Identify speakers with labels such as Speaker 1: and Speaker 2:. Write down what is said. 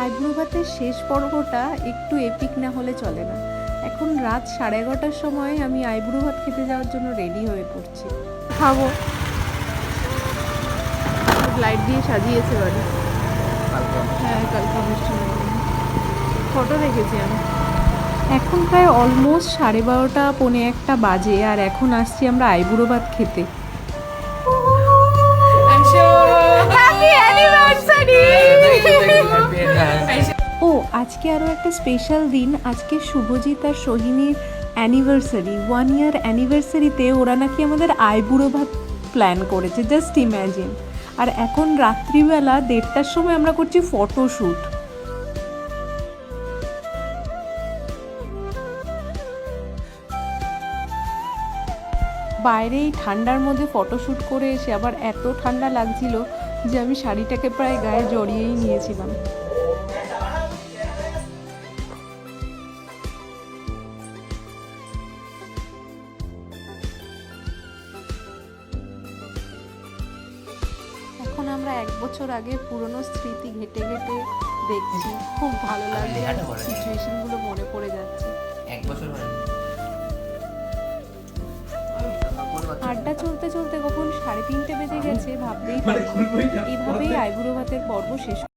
Speaker 1: আইবুড়ো ভাতের শেষ পর্বটা একটু এপিক না হলে চলে না। এখন রাত 11:30টার সময় আমি আইবুড়ো ভাত খেতে যাওয়ার জন্য রেডি হয়ে পড়ছি। খাবো, লাইট দিয়ে সাজিয়েছে বাড়ি। হ্যাঁ, কালকে অনুষ্ঠানের জন্য ফটো রেখেছি আমি। এখন প্রায় অলমোস্ট 12:30 পৌনে 1টা বাজে, আর এখন আসছি আমরা আইবুড়ো ভাত খেতে। ও আজকে আরও একটা স্পেশাল দিন। আজকে শুভজিৎ আর সোহিনীর অ্যানিভার্সারি, 1 ইয়ার অ্যানিভার্সারিতে ওরা নাকি আমাদের আইবুড়ো ভাত প্ল্যান করেছে, জাস্ট ইম্যাজিন। আর এখন রাত্রিবেলা 1:30টার সময় আমরা করছি ফটোশ্যুট। বাইরে এই ঠান্ডার মধ্যে ফটোশ্যুট করে এসে আবার এত ঠান্ডা লাগছিল যে আমি শাড়িটাকে প্রায় গায়ে জড়িয়েই নিয়েছিলাম। এখন আমরা 1 বছর আগে পুরনো স্মৃতি ঘেটে ঘেটে দেখছি, খুব ভালো লাগছে, সিচুয়েশনগুলো মনে পড়ে যাচ্ছে।
Speaker 2: 1 বছর হয়নি।
Speaker 1: আড্ডা চলতে চলতে কখন 3:30 বেজে গেছে ভাবতেই পারছি। এইভাবেই আইবুড়ো ভাতের পর্ব শেষ।